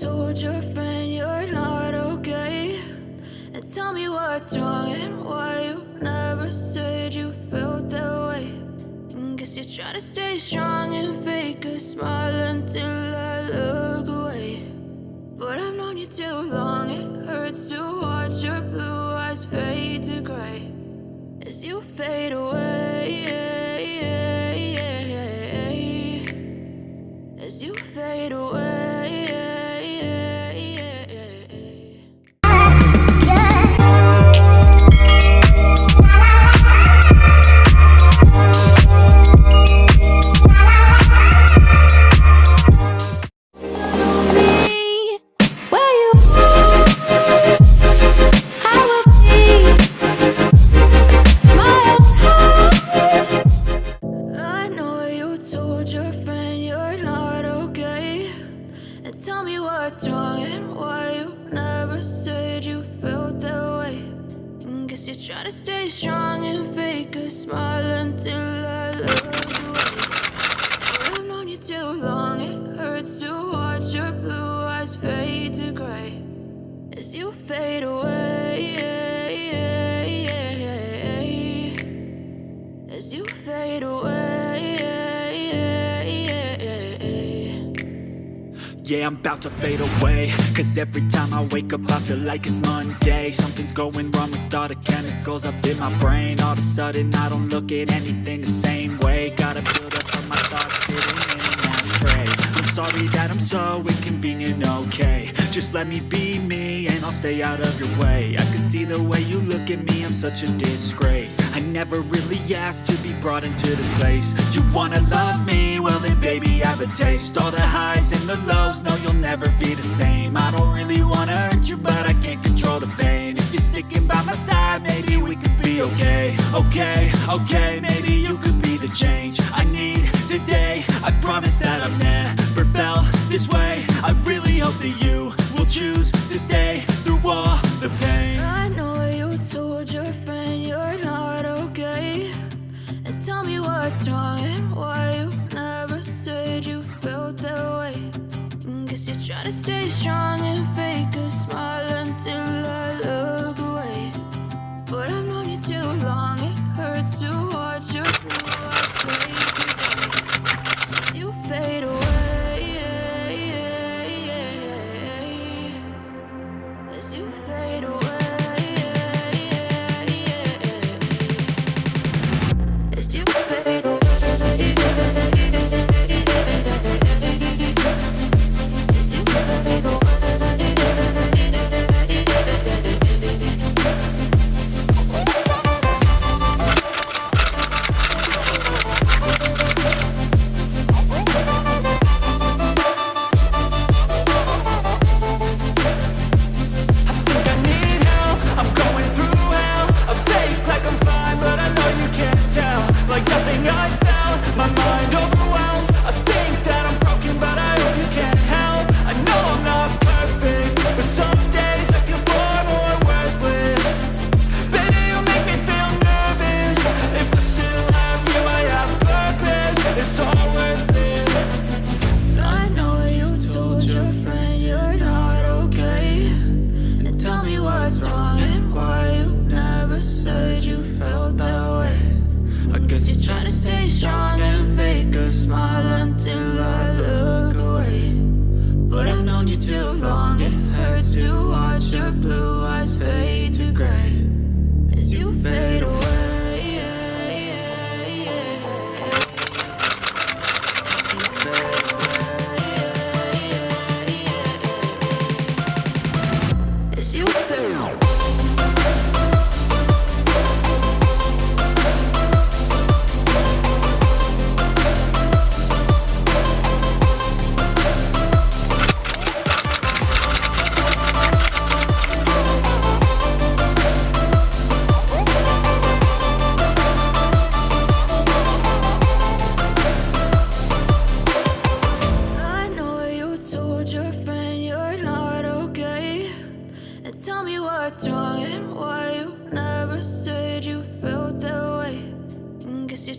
told your friend you're not okay, and tell me what's wrong and why you never said you felt that way. And guess you're trying to stay strong and fake a smile until I look away. But I've known you too long, it hurts to watch your blue eyes fade to gray as you fade away, as you fade away. Tell me what's wrong and why you never said you felt that way. And guess you're trying to stay strong and fake a smile until I look away. But I've known you too long, it hurts to watch your blue eyes fade to gray as you fade away, as you fade away. Yeah, I'm about to fade away, cause every time I wake up I feel like it's Monday. Something's going wrong with all the chemicals up in my brain. All of a sudden I don't look at anything the same way. Gotta build up on my thoughts sitting in an ashtray. I'm sorry that I'm so inconvenient, okay. Just let me be me and I'll stay out of your way. I can see the way you look at me, I'm such a disgrace. I never really asked to be brought into this place. You wanna love me? Well then baby have a taste. All the highs and the lows, no you'll never be the same. I don't really wanna hurt you but I can't control the pain. If you're sticking by my side, maybe we could be okay. Okay, maybe you could be the change I need today. I promise that I've never felt this way. I really hope that you will choose to stay through all the pain. I know you told your friend you're not okay, and tell me what's wrong and why you never said you felt that way. And guess you're trying to stay strong and fake a smile until I look away. But I've known you too long, it hurts to watch your blue eyes fade as you fade away, as you fade away, as you fade away.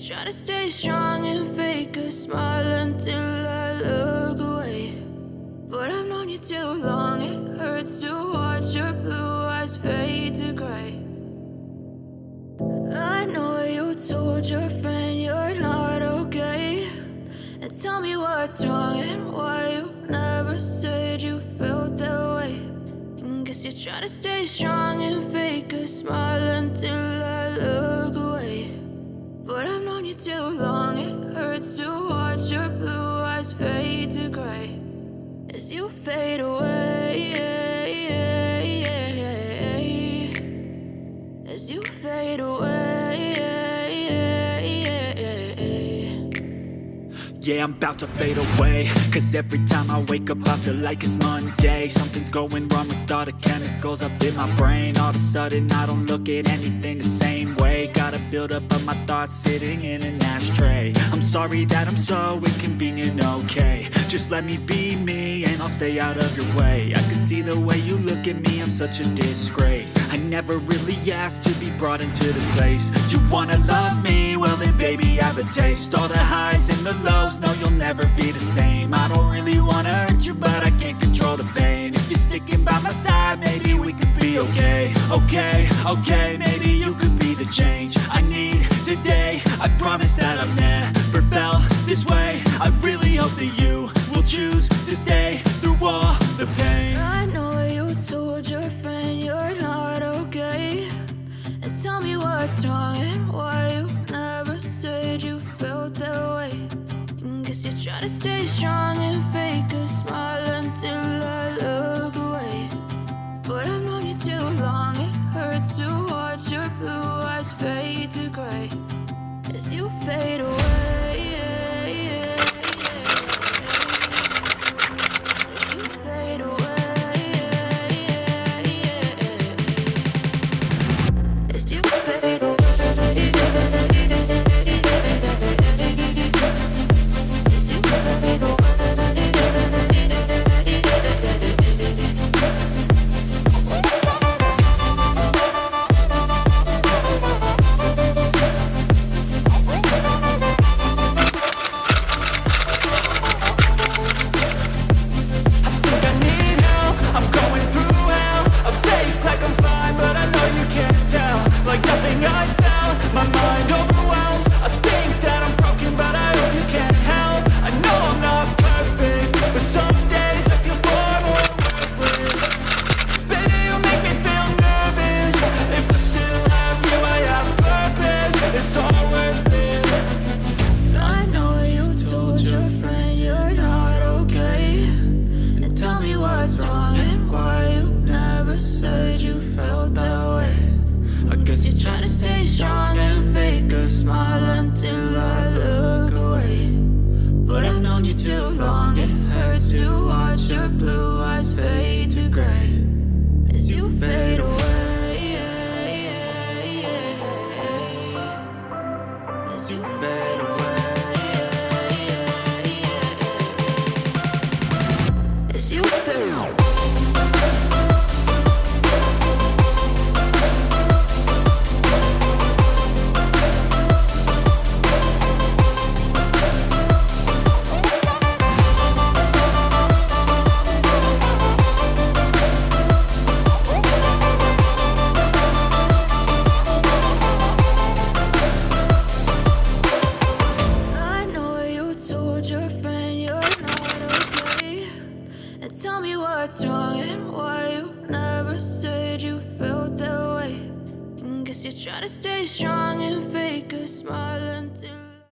Try to stay strong and fake a smile until I look away. But I've known you too what's wrong and why you never said you felt that way. And guess you're trying to stay strong and fake a smile until I look away. But I've known you too long, it hurts to watch your blue eyes fade to gray as you fade away, as you fade away. Yeah, I'm about to fade away, cause every time I wake up I feel like it's Monday. Something's going wrong with all the chemicals up in my brain. All of a sudden I don't look at anything the same way. Got a buildup of my thoughts sitting in an ashtray. I'm sorry that I'm so inconvenient, okay. Just let me be me and I'll stay out of your way. I can see the way you look at me, I'm such a disgrace. I never really asked to be brought into this place. You wanna love me? Well then baby I have a taste. All the highs and the lows, no you'll never be the same. I don't really wanna hurt you but I can't control the pain. If you're sticking by my side maybe we could be okay. Okay, maybe you could be the change I need today. I promise that I've never felt this way. I really hope that you will choose to stay through all the pain. I know you told your friend you're not okay, and tell me what's wrong and why you never said you felt that way. And guess you're trying to stay strong and fake a smile until I look away. But I've known you too long, it hurts to watch your blue eyes fade to gray as you fade away, as you fade away, as you fade away. Tell me what's wrong and why you never said you felt that way. And guess you're trying to stay strong and fake a smile until